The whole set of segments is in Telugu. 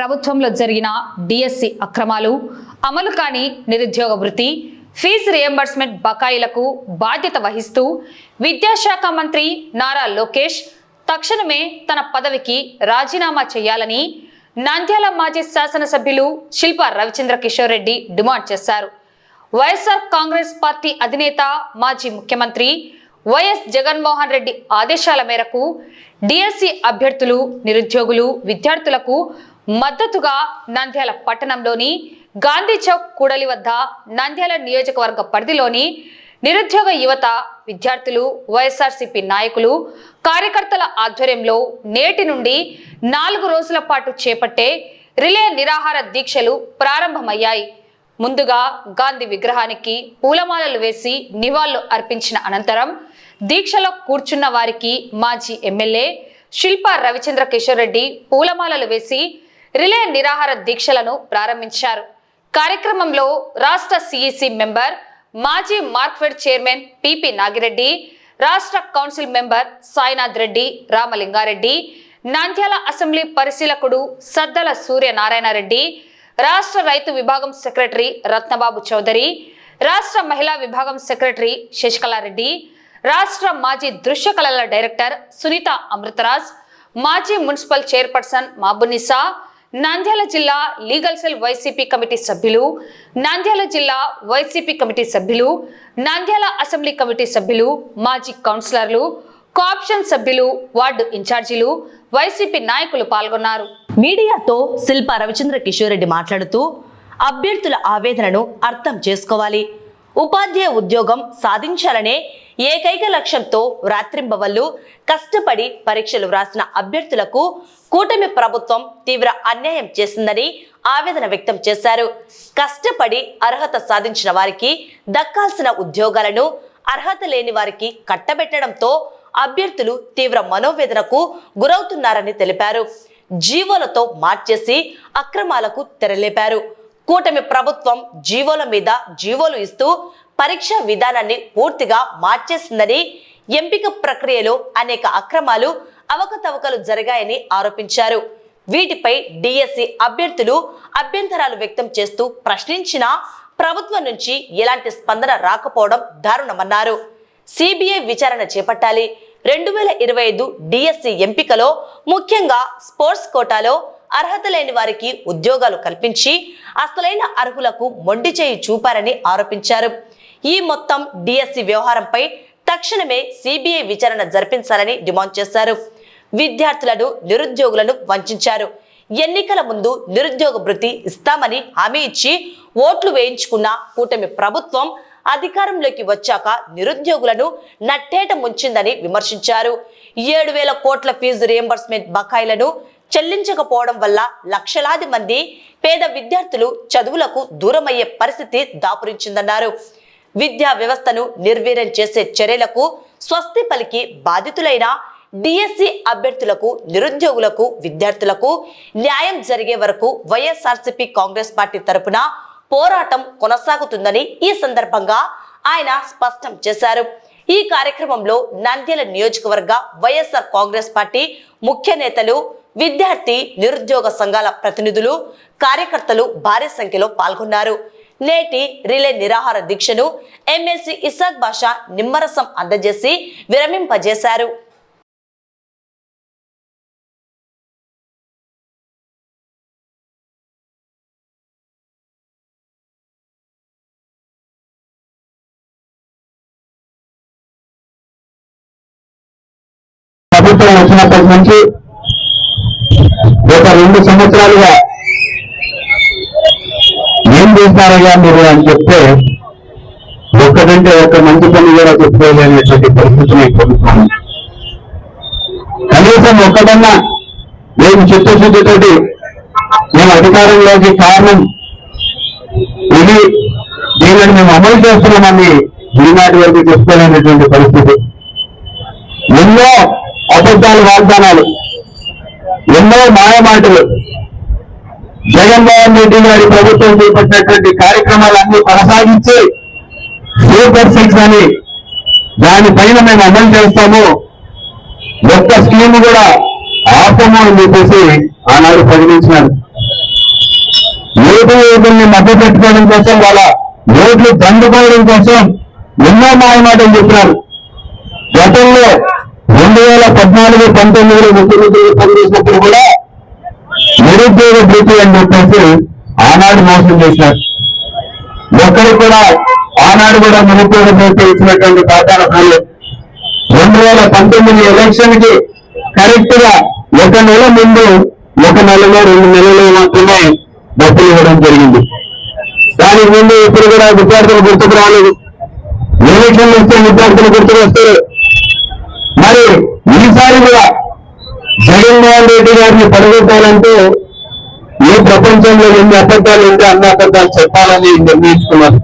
ప్రభుత్వంలో జరిగిన డిఎస్సి అక్రమాలు, అమలు కాని నిరుద్యోగ వృత్తి, ఫీజు రియంబర్స్మెంట్ బకాయిలకు బాధ్యత వహిస్తూ విద్యాశాఖ మంత్రి నారా లోకేష్ తక్షణమే తన పదవికి రాజీనామా చేయాలని నంద్యాల మాజీ శాసనసభ్యులు శిల్పా రవిచంద్ర కిషోర్ రెడ్డి డిమాండ్ చేశారు. వైఎస్ఆర్ కాంగ్రెస్ పార్టీ అధినేత మాజీ ముఖ్యమంత్రి వైఎస్ జగన్మోహన్ రెడ్డి ఆదేశాల మేరకు డిఎస్సి అభ్యర్థులు, నిరుద్యోగులు, విద్యార్థులకు మద్దతుగా నంద్యాల పట్టణంలోని గాంధీ చౌక్ కూడలి వద్ద నంద్యాల నియోజకవర్గ పరిధిలోని నిరుద్యోగ యువత, విద్యార్థులు, వైఎస్ఆర్సీపీ నాయకులు, కార్యకర్తల ఆధ్వర్యంలో నేటి నుండి 4 రోజుల పాటు చేపట్టే రిలే నిరాహార దీక్షలు ప్రారంభమయ్యాయి. ముందుగా గాంధీ విగ్రహానికి పూలమాలలు వేసి నివాళులు అర్పించిన అనంతరం దీక్షలో కూర్చున్న వారికి మాజీ ఎమ్మెల్యే శిల్పా రవిచంద్ర కిషోర్ రెడ్డి పూలమాలలు వేసి రిలే నిరాహార దీక్షలను ప్రారంభించారు. కార్యక్రమంలో రాష్ట్ర సిఈసి మెంబర్, మాజీ మార్క్ఫెడ్ చైర్మన్ పిపి నాగిరెడ్డి, రాష్ట్ర council member Sainath Reddy, Ramalingareddy, Nandyal assembly పరిశీలకుడు సద్దల సూర్యనారాయణ రెడ్డి, రాష్ట్ర రైతు విభాగం సెక్రటరీ రత్నబాబు చౌదరి, రాష్ట్ర మహిళా విభాగం సెక్రటరీ శశికళారెడ్డి, రాష్ట్ర మాజీ దృశ్య కళల డైరెక్టర్ సునీత అమృతరాజ్, మాజీ మున్సిపల్ చైర్పర్సన్ మాబునిసా, నంద్యాల జిల్లా లీగల్ సెల్ వైసీపీ కమిటీ సభ్యులు, నంద్యాల జిల్లా వైసీపీ కమిటీ సభ్యులు, నంద్యాల అసెంబ్లీ కమిటీ సభ్యులు, మాజీ కౌన్సిలర్లు, కోఆప్షన్ సభ్యులు, వార్డు ఇన్ఛార్జీలు, వైసీపీ నాయకులు పాల్గొన్నారు. మీడియాతో శిల్పా రవిచంద్ర కిషోర్ రెడ్డి మాట్లాడుతూ అభ్యర్థుల ఆవేదనను అర్థం చేసుకోవాలి. ఉపాధ్యాయ ఉద్యోగం సాధించాలనే ఏకైక లక్ష్యంతో రాత్రింబవళ్లు కష్టపడి పరీక్షలు వ్రాసిన అభ్యర్థులకు కూటమి ప్రభుత్వం తీవ్ర అన్యాయం చేసిందని ఆవేదన వ్యక్తం చేశారు. కష్టపడి అర్హత సాధించిన వారికి దక్కాల్సిన ఉద్యోగాలను అర్హత లేని వారికి కట్టబెట్టడంతో అభ్యర్థులు తీవ్ర మనోవేదనకు గురవుతున్నారని తెలిపారు. జీవోలతో మార్చేసి అక్రమాలకు తెరలేపారు. కూటమి ప్రభుత్వం జీవోల మీద జీవోలు ఇస్తూ పరీక్షా విధానాన్ని పూర్తిగా మార్చేసిందని, ఎంపిక ప్రక్రియలో అనేక అక్రమాలు, అవకతవకలు జరిగాయని ఆరోపించారు. వీటిపై డిఎస్సి అభ్యర్థులు అభ్యంతరాలు వ్యక్తం చేస్తూ ప్రశ్నించినా ప్రభుత్వం నుంచి ఎలాంటి స్పందన రాకపోవడం దారుణమన్నారు. సిబిఐ విచారణ చేపట్టాలి. 2025 డిఎస్సి ఎంపికలో ముఖ్యంగా స్పోర్ట్స్ కోటాలో అర్హత లేని వారికి ఉద్యోగాలు కల్పించి అసలైన అర్హులకు మొండి చేయి చూపారని ఆరోపించారు. ఈ మొత్తం డిఎస్సి వ్యవహారంపై తక్షణమే సిబిఐ విచారణ జరిపించాలని డిమాండ్ చేశారు. విద్యార్థులను, నిరుద్యోగులను వంచారు. ఎన్నికల ముందు నిరుద్యోగ భృతి ఇస్తామని హామీ ఇచ్చి ఓట్లు వేయించుకున్న కూటమి ప్రభుత్వం అధికారంలోకి వచ్చాక నిరుద్యోగులను నట్టేట ముంచిందని విమర్శించారు. 7,000 కోట్ల ఫీజు రియంబర్స్మెంట్ బకాయిలను చెల్లించకపోవడం వల్ల లక్షలాది మంది పేద విద్యార్థులు చదువులకు దూరమయ్యే పరిస్థితి దాపురించిందన్నారు. విద్యా వ్యవస్థను నిర్వీర్యం చేసే చర్యలకు స్వస్తి పలికి బాధితులైన డిఎస్సి అభ్యర్థులకు, నిరుద్యోగులకు, విద్యార్థులకు న్యాయం జరిగే వరకు వైఎస్ఆర్సీపీ కాంగ్రెస్ పార్టీ తరపున పోరాటం కొనసాగుతుందని ఈ సందర్భంగా ఆయన స్పష్టం చేశారు. ఈ కార్యక్రమంలో నంద్యాల నియోజకవర్గ వైఎస్ఆర్ కాంగ్రెస్ పార్టీ ముఖ్య నేతలు, విద్యార్థి, నిరుద్యోగ సంఘాల ప్రతినిధులు, కార్యకర్తలు భారీ సంఖ్యలో పాల్గొన్నారు. నేటి రిలే నిరాహార దీక్షను ఎమ్మెల్సీ ఇసాక్ బాషా నిమ్మరసం అందజేసి విరమింపజేశారు. ప్రభుత్వం వచ్చినప్పటి నుంచి గత 2 సంవత్సరాలుగా ఏం చేస్తారయ్యా మీరు అని చెప్తే ఒక్కటంటే ఒక్క మంచి పని కూడా చెప్పుకోలేనటువంటి పరిస్థితిని ప్రభుత్వం. కనీసం ఒక్కటన్నా మేము చిత్తశుద్ధితోటి మేము అధికారంలోకి కారణం ఇది, దీనిని మేము అమలు చేస్తున్నామని ఈనాటి వరకు చెప్పుకోలేనటువంటి పరిస్థితి. ఎన్నో అబద్ధాలు, వాగ్దానాలు, ఎన్నో మాయమాటలు, జగన్మోహన్ రెడ్డి గారి ప్రభుత్వం చేపట్టినటువంటి కార్యక్రమాలన్నీ కొనసాగించి సూపర్ 6 అని దానిపైన మేము అమలు చేస్తాము, ఒక్క స్కీమ్ కూడా ఆపము అని చెప్పేసి ఆనాడు ప్రకటించినారు. యువకుల్ని మభ్య పెట్టుకోవడం కోసం, వాళ్ళ ఓట్లు దండుకోవడం కోసం ఎన్నో మాయమాటలు చెప్పినారు. గతంలో 2014-19లో ముఖ్యమంత్రిగా పనిచేసినప్పుడు కూడా నిరుద్యోగ భృతి అని చెప్పేసి ఆనాడు మోసం చేశారు. ఒక్కరు కూడా ఆనాడు కూడా నిరుద్యోగ భృతి ఇచ్చినటువంటి ఖాతాల పనులు 2019 ఎలక్షన్ కి కరెక్ట్ గా 1 నెల ముందు 1 నెలలో 2 నెలలు మాత్రమే డబ్బులు ఇవ్వడం జరిగింది. దానికి ముందు ఇప్పుడు కూడా విద్యార్థులు గుర్తుకు రాలేదు. ఎలక్షన్లు వస్తే విద్యార్థులు గుర్తుకు వస్తారు. మరి ఈసారి కూడా జగన్మోహన్ రెడ్డి గారిని పడగొట్టాలంటే ఏ ప్రపంచంలో ఎన్ని అబద్ధాలు ఉంటే అన్ని అబద్ధాలు చెప్పాలని నిర్ణయించుకున్నారు.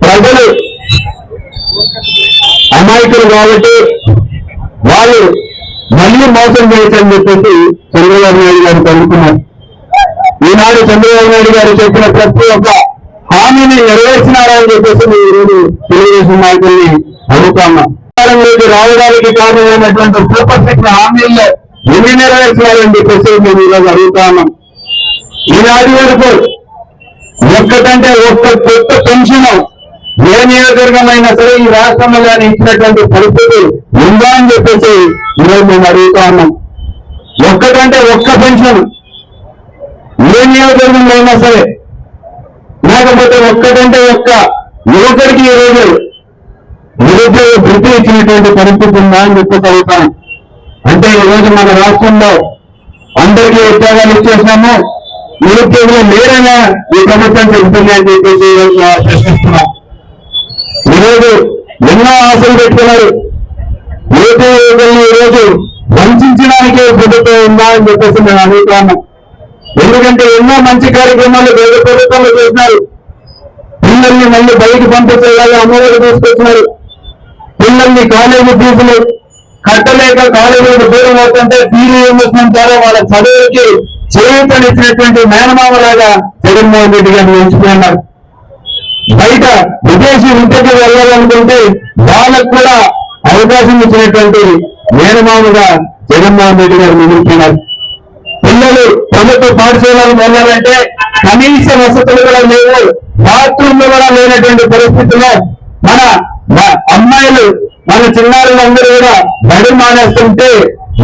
ప్రజలు అమాయకులు కాబట్టి వాళ్ళు మళ్ళీ మోసం చేయొచ్చని చెప్పేసి చంద్రబాబు నాయుడు గారు కనుక్కున్నారు. ఈనాడు చంద్రబాబు నాయుడు గారు చెప్పిన ప్రతి ఒక్క హామీని నెరవేర్చినారా అని చెప్పేసి మేము ఈరోజు తెలుగుదేశం నాయకుల్ని అడుగుతున్నాం. రావడానికి కారణమైనటువంటి సూపర్ సిక్స్ హామీల్లో ఎన్ని నెరవేర్చాలని చెప్పేసి మేము ఈరోజు అడుగుతా ఉన్నాం. ఈనాటి వరకు ఒక్కటంటే ఒక్క కొత్త పెన్షన్ ఏ నియోజకవర్గమైనా సరే ఈ రాష్ట్రంలో కానీ ఇచ్చినటువంటి పరిస్థితి ఉందా అని చెప్పేసి ఈరోజు మేము అడుగుతా ఉన్నాం. ఒక్కటంటే ఒక్క పెన్షన్ ఏ నియోజకవర్గంలో అయినా సరే, లేకపోతే ఒక్కటంటే ఒక్క యువకుడికి ఈరోజు నిరుద్యోగ వృత్తి ఇచ్చినటువంటి పరిస్థితి ఉందా అని చెప్పేసి అడుగుతాను. అంటే ఈరోజు మన రాష్ట్రంలో అందరికీ ఉద్యోగాలు ఇచ్చేసినాము, నిరుద్యోగులు లేరైనా ఈ ప్రభుత్వం చెబుతుంది అని చెప్పేసి ప్రశ్నిస్తున్నాం. ఈరోజు ఎన్నో ఆశలు పెట్టుకున్నారు. నిరుద్యోగులను ఈరోజు వంచడానికే ప్రభుత్వం ఉందా అని చెప్పేసి మేము అడుగుతాము. ఎందుకంటే ఎన్నో మంచి కార్యక్రమాలు వేద ప్రభుత్వంలో చేసినారు. పిల్లల్ని మళ్ళీ బయటకు పంపించేలాగా అమ్మఒడి తీసుకొచ్చినారు. పిల్లల్ని కాలేజీ ఫీజులు కట్టలేక కాలేజీలకు దూరం అవుతుంటే ఫీజు రీయింబర్స్మెంట్ ద్వారా వాళ్ళ చదువులకి చేయూతనిచ్చినటువంటి మేనమామలాగా జగన్మోహన్ రెడ్డి గారిని ఎంచుకున్నారు. బయట విదేశీ విద్యకు వెళ్ళాలనుకుంటే వాళ్ళకు కూడా అవకాశం ఇచ్చినటువంటి మేనమామగా జగన్మోహన్ రెడ్డి గారు నిలుపుతున్నారు. పిల్లలు ప్రభుత్వ పాఠశాలకు వెళ్ళాలంటే కనీస వసతులు కూడా లేవు, బాత్రూమ్లు కూడా లేనటువంటి పరిస్థితుల్లో మన అమ్మాయిలు, మన చిన్నారులందరూ కూడా బడి మానేస్తుంటే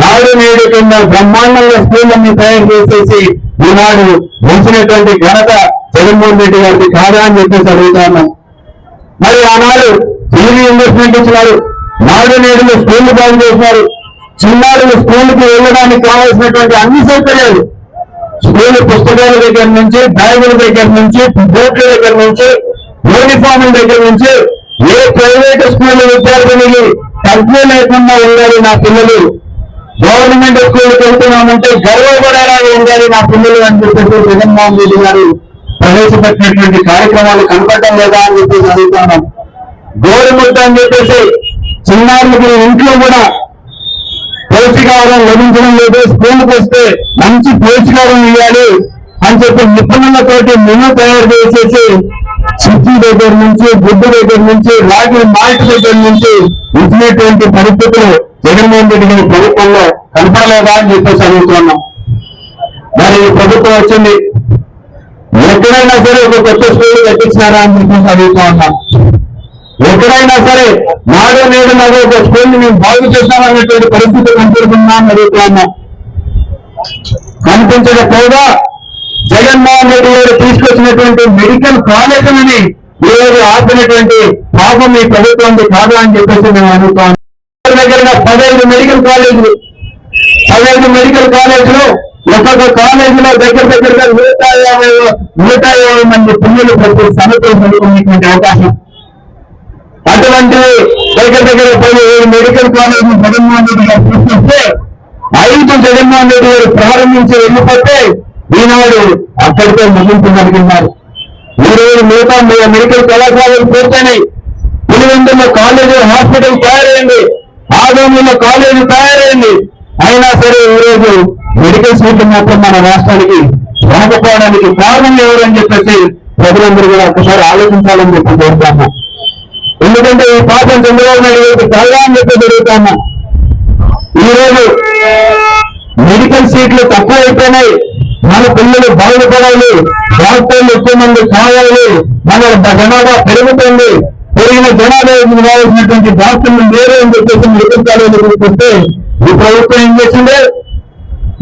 నాడు నేడు కింద బ్రహ్మాండంగా స్కూళ్ళన్ని తయారు చేసేసి ఈనాడు ఉంచినటువంటి ఘనత జగన్మోహన్ రెడ్డి గారికి కాదా అని చెప్పేసి అడుగుతా ఉన్నాం. మరి ఆనాడు ఫీజు ఇన్వెస్ట్మెంట్ ఇచ్చినారు, నాడు నేడులో స్కూళ్లు బాగు చేసినారు. చిన్నారులు స్కూల్కి వెళ్ళడానికి కావాల్సినటువంటి అన్ని సౌకర్యాలు, స్కూల్ పుస్తకాల దగ్గర నుంచి, బ్యాగుల దగ్గర నుంచి, బోట్ల దగ్గర నుంచి, యూనిఫామ్ల దగ్గర నుంచి, ఏ ప్రైవేట్ స్కూల్ విద్యార్థిని తగ్గు లేకుండా ఉండాలి నా పిల్లలు, గవర్నమెంట్ స్కూల్కి వెళ్తున్నామంటే గర్వపడేలా ఉండాలి నా పిల్లలు అని చెప్పేసి జగన్మోహన్ రెడ్డి గారు ప్రవేశపెట్టినటువంటి కార్యక్రమాలు కనపడటం లేదా అని చెప్పేసి అడుగుతున్నాం. గోరుముద్ద అని చెప్పేసి చిన్నారులకి ఇంట్లో కూడా పౌష్టికాహారం లభించడం లేదు, స్కూల్కి వస్తే మంచి పౌష్టికాహారం ఇవ్వాలి అని చెప్పి నిపుణులతోటి మెనూ తయారు చేసేసి చిట్టి దగ్గర నుంచి, గుడ్డు దగ్గర నుంచి, రాగి మాల్ట్ దగ్గర నుంచి ఇచ్చినటువంటి పరిస్థితులు జగన్మోహన్ రెడ్డి గారి ప్రభుత్వంలో కనపడలేదా అని చెప్పేసి అడుగుతున్నాం. మరి ఈ ప్రభుత్వం వచ్చింది, ఎక్కడైనా సరే ఒక కొత్త స్కూల్ కట్టించినారా అని చెప్పేసి అడుగుతా ఉన్నాం. ఎక్కడైనా సరే నాడు నేడు నాడు ఒక స్కూల్ని మేము బాగు చేస్తామనేటువంటి పరిస్థితి కనిపిస్తుందా అని అడుగుతా ఉన్నాం. కనిపించకపోగా జగన్మోహన్ రెడ్డి గారు తీసుకొచ్చినటువంటి మెడికల్ కాలేజీలని ఈరోజు ఆపినటువంటి పాపం ఈ ప్రభుత్వం కాదా అని చెప్పేసి మేము అడుగుతాం. దగ్గరగా 15 మెడికల్ కాలేజీలు, 15 మెడికల్ కాలేజీలు, ఒక్కొక్క కాలేజీలో దగ్గరగా 150 మంది పిల్లలు ప్రతి సంవత్సరం చదువుకునేటువంటి అవకాశం. అటువంటి దగ్గర 17 మెడికల్ కాలేజీలు జగన్మోహన్ రెడ్డి గారు తీసుకొస్తే 5 జగన్మోహన్ రెడ్డి గారు ప్రారంభించి వెళ్ళిపోతే ఈనాడు అక్కడితో ముగింపు కలిగినారు. ఈరోజు మిగతా మెడికల్ కళాశాలలు పూర్తయినాయి. పులివెందులో కాలేజీ హాస్పిటల్ తయారైంది, ఆదోనిలో కాలేజీ తయారైంది. అయినా సరే ఈరోజు మెడికల్ సీట్లు మాత్రం మన రాష్ట్రానికి రాకపోవడానికి కారణం ఎవరని చెప్పేసి ప్రజలందరూ కూడా ఒకసారి ఆలోచించాలని చెప్పి కోరుతాము. ఎందుకంటే ఈ పాపం చంద్రబాబు నాయుడు గారికి కాదా అని చెప్పి జరుగుతాము. ఈరోజు మెడికల్ సీట్లు తక్కువ అయిపోయినాయి, మన పిల్లలు బాగుపడాలి, డాక్టర్లు ఎక్కువ మంది కావాలి, మన జనాభా పెరుగుతుంది, పెరిగిన జనాభా కావాల్సినటువంటి డాక్టర్లు లేరు అని చెప్పేసి మెడికల్ కాలేజీకి వస్తే ఈ ప్రభుత్వం ఏం చేసింది?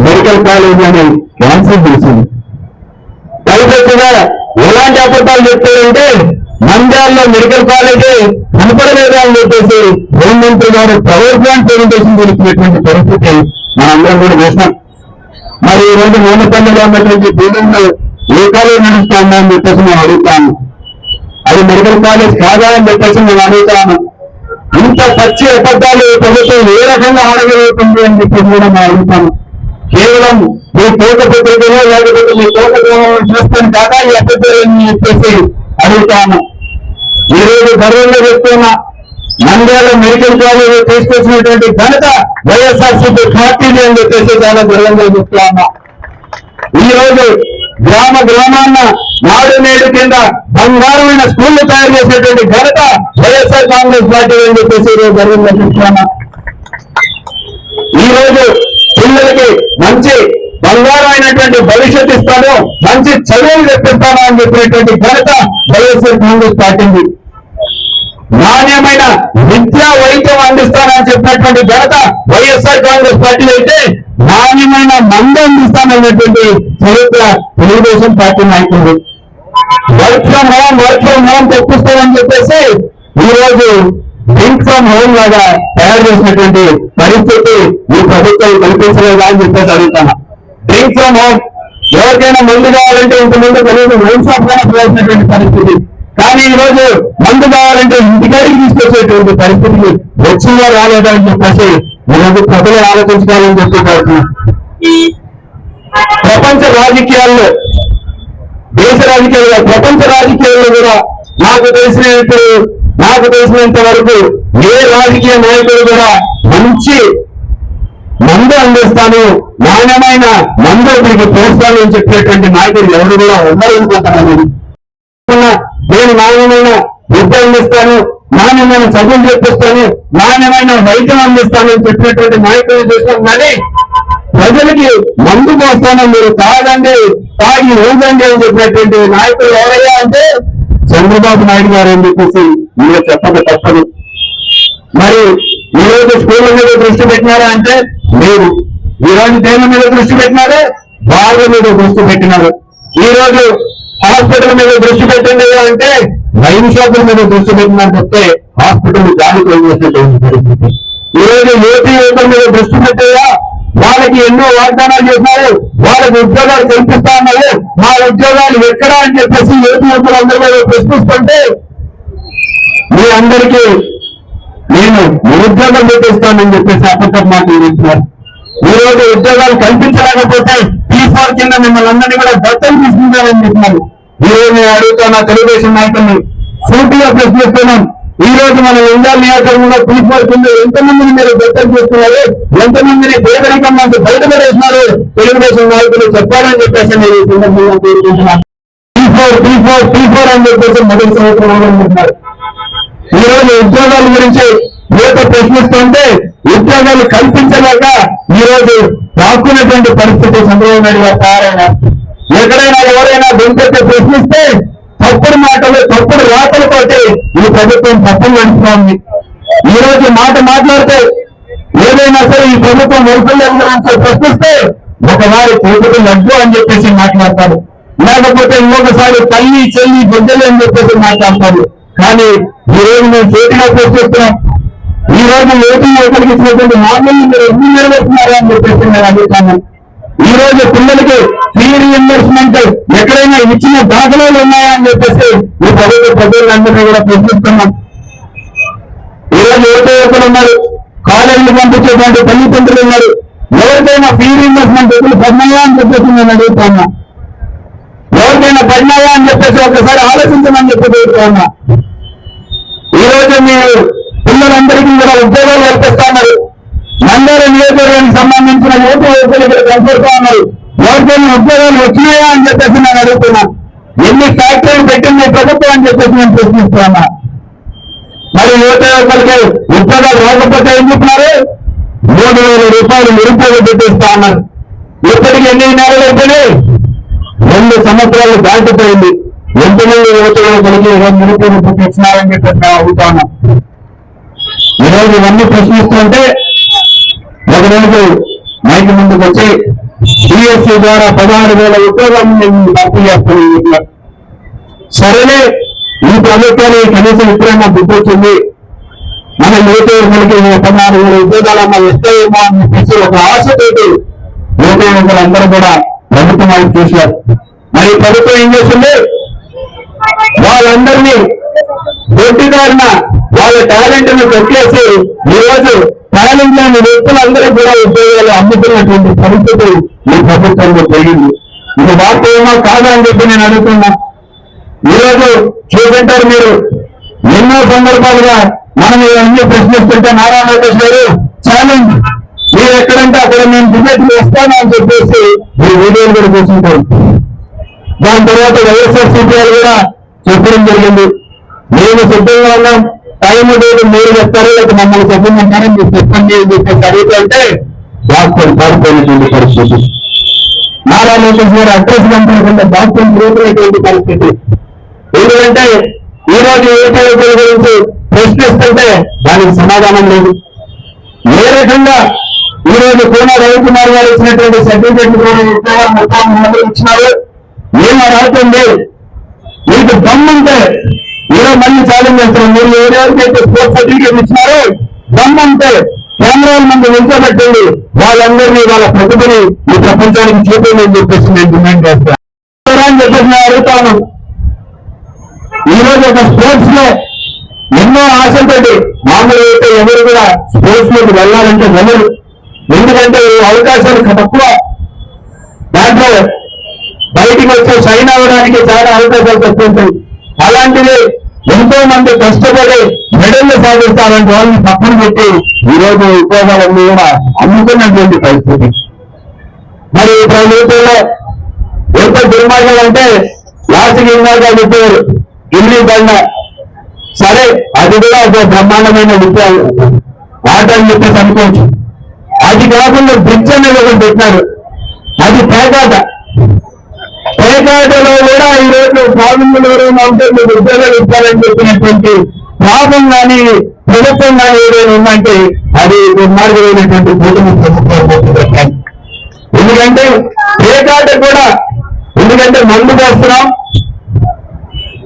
మెడికల్ కాలేజ్ అని క్యాన్సిల్ చేసింది. పైగా ఎలాంటి అబద్ధాలు చెప్తారంటే నంద్యాలలో మెడికల్ కాలేజీ కనపడలేదు అని చెప్పేసి హోంమంత్రి గారు పవర్ ప్లాంట్ ప్రెజెంటేషన్ చేసినటువంటి పరిస్థితి మనందరం కూడా చూసినాం. మరి ఈ రోజు మోనపల్లిలో ఉన్నటువంటి బిల్డింగ్ ఏ కాలేజ్ నడుస్తామా అని చెప్పేసి మేము అడుగుతాము. అది మెడికల్ కాలేజ్ కాదా అని చెప్పేసి మేము అడుగుతాము. ఇంత పచ్చి అబద్ధాలు ప్రభుత్వం ఏ రకంగా ఆడగలుగుతుంది అని చెప్పేసి కూడా మేము అడుగుతాము. కేవలం మీ తోట పత్రికలో లేకపోతే మీ తోట చూస్తాను కాదా ఈ అబద్ధాలని చెప్పేసి అడుగుతాము. ఈ రోజు గర్వంగా చెప్తున్నా, నంద్యాల మెడికల్ కాలేజ్ తీసుకొచ్చినటువంటి ఘనత వైఎస్ఆర్సీపీ పార్టీని అని చెప్పేసి చాలా గర్వంగా చెప్తున్నా. ఈ రోజు గ్రామ గ్రామాన్న నాడు నేడు కింద బంగారమైన స్కూళ్లు తయారు చేసినటువంటి ఘనత వైఎస్ఆర్ కాంగ్రెస్ పార్టీ అని చెప్పేసి గర్వంగా చెప్తున్నా. ఈ రోజు పిల్లలకి మంచి బంగారమైనటువంటి భవిష్యత్తు ఇస్తాను, మంచి చదువులు తెప్పిస్తాను అని చెప్పినటువంటి ఘనత వైఎస్ఆర్ కాంగ్రెస్ పార్టీ. నాణ్యమైన విద్యా వైద్యం అందిస్తానని చెప్పినటువంటి ఘనత వైఎస్ఆర్ కాంగ్రెస్ పార్టీ అయితే, నాణ్యమైన మందు అందిస్తానన్నటువంటి చరిత్ర తెలుగుదేశం పార్టీ నాయకుడు. వర్క్ ఫ్రమ్ హోమ్ తెప్పిస్తామని చెప్పేసి ఈ రోజు థింక్ ఫ్రమ్ హోమ్ లాగా తయారు చేసినటువంటి పరిస్థితి ఈ ప్రభుత్వం కల్పించలేదా అని చెప్పేసి అడుగుతాను. థింక్ ఫ్రమ్ హోమ్ ఎవరికైనా మందు కావాలంటే ఇంతకుముందు తెలుగు హోమ్ షాప్ కావాల్సినటువంటి పరిస్థితి, కానీ ఈ రోజు మందు కావాలంటే ఇంటికాడికి తీసుకొచ్చేటువంటి పరిస్థితికి వచ్చిందా రాలేదా అని చెప్పేసి ఈరోజు ప్రజలు ఆలోచించుకోవాలని చెప్పి ప్రపంచ రాజకీయాల్లో, దేశ రాజకీయాల్లో, ప్రపంచ రాజకీయాల్లో కూడా నాకు తెలిసినంత వరకు ఏ రాజకీయ నాయకుడు కూడా మంచి మందు అందిస్తాను, నాణ్యమైన మందు మీకు ప్రోత్సాహం అని చెప్పేటువంటి నాయకుడు ఎవరు కూడా ఉండరనుకుంటున్నాను. నేను నాణ్యమైన విద్య అందిస్తాను, నాణ్యమైన చదువులు చెప్పిస్తాను, నాణ్యమైన వైద్యం అందిస్తాను అని చెప్పినటువంటి నాయకులు చూస్తాం. కానీ ప్రజలకి మందు పోస్తాను, మీరు తాగండి, తాగి ఊగండి అని చెప్పినటువంటి నాయకులు ఎవరయ్యా అంటే చంద్రబాబు నాయుడు గారు అని చెప్పేసి మీరు చెప్పక తప్పదు. మరి ఈ రోజు స్కూళ్ళ మీద దృష్టి పెట్టినారా అంటే లేదు. ఈ రోజు దేని మీద దృష్టి పెట్టినారే? బాగా మీద దృష్టి పెట్టినారు. ఈ రోజు హాస్పిటల్ మీద దృష్టి పెట్టింది అంటే వైన్ షాపుల మీద దృష్టి పెట్టినారు చెప్తే హాస్పిటల్ గాలి చేసినటువంటి పరిస్థితి. ఈ రోజు యువకుల మీద దృష్టి పెట్టేలా వాళ్ళకి ఎన్నో వాగ్దానాలు చేసినారు, వాళ్ళకి ఉద్యోగాలు కల్పిస్తా ఉన్నారు. మా ఉద్యోగాలు ఎక్కడా అని చెప్పేసి యువకులందరూ మీద ప్రశ్నిస్తుంటే మీ అందరికీ నేను నిరుద్యోగం పెట్టిస్తానని చెప్పేసి అబద్ధం మాటలు చెప్తున్నారు. ఈ రోజు ఉద్యోగాలు కల్పించలేకపోతే P4 కింద మిమ్మల్ని అందరినీ కూడా దత్తలు తీసుకుంటారని చెప్పినారు. ఈ రోజు నేను అడుగుతున్నా తెలుగుదేశం నాయకుల్ని సూటిగా ప్రశ్నిస్తున్నాం. ఈ రోజు మన నంద్యాల నియోజకవర్గంలో P4 కింద ఎంతమందిని మీరు దత్తలు చేస్తున్నారు, ఎంతమందిని పేదరికం నుంచి బయటపడేస్తున్నారు తెలుగుదేశం నాయకులు చెప్పాలని చెప్పేసి నేను ఈ సందర్భంగా కోరుకుంటున్నాను. P4 అని చెప్పేసి మొదటి సంవత్సరం అనుకుంటున్నారు. ఈ రోజు ఉద్యోగాల గురించి యువత ప్రశ్నిస్తుంటే ఉద్యోగాలు కల్పించలేక ఈ రోజు దాక్కున్నటువంటి పరిస్థితి చంద్రబాబు నాయుడు గారు తయారైనారు. ఎక్కడైనా ఎవరైనా దొంగెత్తి ప్రశ్నిస్తే తప్పుడు మాటలు, తప్పుడు రాతలతోటి ఈ ప్రభుత్వం తప్పులు నడుపుతా ఉంది. ఈ రోజు మాట్లాడితే ఏదైనా సరే ఈ ప్రభుత్వం వరుసలు ప్రశ్నిస్తే ఒకసారి ప్రభుత్వం లడ్డు అని చెప్పేసి మాట్లాడతారు, లేకపోతే ఇంకొకసారి తల్లి చెల్లి బిడ్డలు అని చెప్పేసి మాట్లాడతారు. కానీ ఈ రోజు మేము చేతిగా ప్రశ్నిస్తున్నాం. ఈ రోజు యువకులకి ఇచ్చినటువంటి హామీలు మీరు ఎన్ని నెరవేరుతున్నారా అని చెప్పేసి నేను అడుగుతాను. ఈ రోజు పిల్లలకి ఫీ రీఎంబర్స్మెంట్ ఎక్కడైనా ఇచ్చిన దాఖలాలు ఉన్నాయా అని చెప్పేసి ఈ ప్రభుత్వ ప్రజలందరినీ కూడా ప్రశ్నిస్తున్నాం. ఈ రోజు యువకులు ఉన్నారు, కాలేజీలు పంపించేటువంటి తల్లిదండ్రులు ఉన్నారు. ఎవరికైనా ఫీ రీఎంబర్స్మెంట్ ఎప్పుడు పడినాయా అని చెప్పేసి నేను అడుగుతున్నా. ఎవరికైనా పడినాయా అని చెప్పేసి ఒకసారి ఆలోచించమని చెప్పి అడుగుతున్నా. ఈ రోజు మీరు పిల్లలందరికీ కూడా ఉద్యోగాలు కల్పిస్తా ఉన్నారు. నంద్యాల నియోజకవర్గానికి సంబంధించిన యువకులు ఇక్కడ కనపడుతూ ఉన్నారు. ఎవరికైనా ఉద్యోగాలు వచ్చినాయా అని చెప్పేసి నేను అడుగుతున్నా. ఎన్ని ఫ్యాక్టరీలు పెట్టింది ప్రభుత్వం అని చెప్పేసి నేను ప్రశ్నిస్తున్నా. మరి యువకులకి ఉద్యోగాలు రాకపోతే ఏం చెప్తున్నారు? 3,000 రూపాయలు నిరుద్యోగం పెట్టిస్తా ఉన్నారు. ఇప్పటికి ఎన్ని నెలలు అయిపోయినాయి? 2 సంవత్సరాలు దాటిపోయింది. ఎంతమంది యువకులకి నిరుద్యోగ భృతి ఇచ్చినారని చెప్పేసి మేము అడుగుతా ఉన్నాం. ఈరోజు ఇవన్నీ ప్రశ్నిస్తుంటే ఒకరోజు మైకి ముందుకు వచ్చి డిఎస్సి ద్వారా 16,000 ఉద్యోగాలను నేను భర్తీ చేస్తాను. సరేలే, ఈ ప్రభుత్వానికి కనీసం ఇప్పుడైనా బుద్ధి వచ్చింది, మన యువకులకి 16,000 ఉద్యోగాలన్నా వస్తాయేమో అని చెప్పేసి ఒక ఆశతోటి యువకులందరూ కూడా ప్రభుత్వం వైపు చూశారు. మరి ప్రభుత్వం ఏం చేస్తుంది? వాళ్ళందరినీ దొడ్డిదారిన వాళ్ళ టాలెంట్ ను పెట్టేసి ఈరోజు టాలెంట్ లేని వ్యక్తులందరూ కూడా ఉద్యోగాలు అమ్ముతున్నటువంటి పరిస్థితి ఈ ప్రభుత్వంలో జరిగింది. ఇది వాస్తవమా కాదా అని చెప్పి నేను అడుగుతున్నా. ఈరోజు చూసింటారు మీరు, ఎన్నో సందర్భాలుగా మనం ఇవన్నీ ప్రశ్నిస్తుంటే నారా లోకేష్ గారు ఛాలెంజ్, మీరు ఎక్కడంటే అక్కడ నేను డిబేట్ వస్తాను అని చెప్పేసి మీరు వీడియోలు కూడా చూసుకుంటారు. దాని తర్వాత వైఎస్ఆర్సీపీ కూడా చెప్పడం జరిగింది, మేము సిద్ధంగా ఉన్నాం, టైం లేదు మీరు చెప్తారు, లేక మమ్మల్ని చెప్పమంటారని మీరు చెప్పండి అని చెప్పేసి అడుగుతుంటే బాక్కొని పారిపోయినటువంటి పరిస్థితి. నారా లోకేష్ గారు అడ్రస్ కనపడకుండా బాక్కొని తిరుగుతున్నటువంటి పరిస్థితి. ఎందుకంటే ఈ రోజు యువకుల గురించి ప్రశ్నిస్తుంటే దానికి సమాధానం లేదు. ఏ రకంగా ఈ రోజు కోన రవికుమార్ గారు ఇచ్చినటువంటి సర్టిఫికెట్ కూడా ఉద్యోగాలు 33 ఇచ్చినారు. ఏమో రాస్తుంది, మీకు దమ్ముంటే ఈరోజు మళ్ళీ ఛాలెంజ్ చేస్తారు. మీరు ఎవరెవరికైతే స్పోర్ట్స్ సర్టిఫికేట్ ఇచ్చినారో దమ్ముంటే కెమెరాల ముందు నిల్చోబెట్టండి, వాళ్ళందరినీ వాళ్ళ ప్రతిభని ఈ ప్రపంచానికి చూపండి అని చెప్పేసి నేను డిమాండ్ చేస్తాను అని చెప్పేసి నేను అడుగుతాను. ఈ రోజు ఒక స్పోర్ట్స్ లో ఎన్నో ఆశలతోటి మామూలు అయితే ఎవరు కూడా స్పోర్ట్స్ లోకి వెళ్ళాలంటే వెళ్ళరు. ఎందుకంటే అవకాశాలు తక్కువ, దాంట్లో బయటికి వచ్చి షైన్ అవ్వడానికి చాలా అవకాశాలు తక్కువ ఉంటాయి. అలాంటివి ఎంతో మంది కష్టపడి మెడల్ని సాధిస్తారంటే వాళ్ళని పక్కన పెట్టి ఈ రోజు ఉద్యోగాలన్నీ కూడా అమ్ముకున్నటువంటి పరిస్థితి. మరి ఈ ప్రభుత్వంలో ఎంత దుర్మార్గం అంటే లాస్ట్కి ఇందాక చెప్పారు గిల్లి బండ. సరే, అది కూడా ఒక బ్రహ్మాండమైన విద్య ఆట అని చెప్పేసి అనుకోవచ్చు. అది కాకుండా బ్రిడ్జ్ అనేది ఒకటి పెట్టినారు, అది పేకాట. పేకాటలో కూడా ఈ రోజు ప్రాబ్లంలో ఎవరైనా ఉంటే మీరు ఉద్యోగాలు ఇస్తారని చెప్పినటువంటి ప్రాబ్లం కానీ ప్రభుత్వం కానీ ఏదైనా ఉందంటే అది దుర్మార్గమైనటువంటి కూటమి ప్రభుత్వం. ఎందుకంటే పేకాట కూడా, ఎందుకంటే మందు పోస్తున్నాం,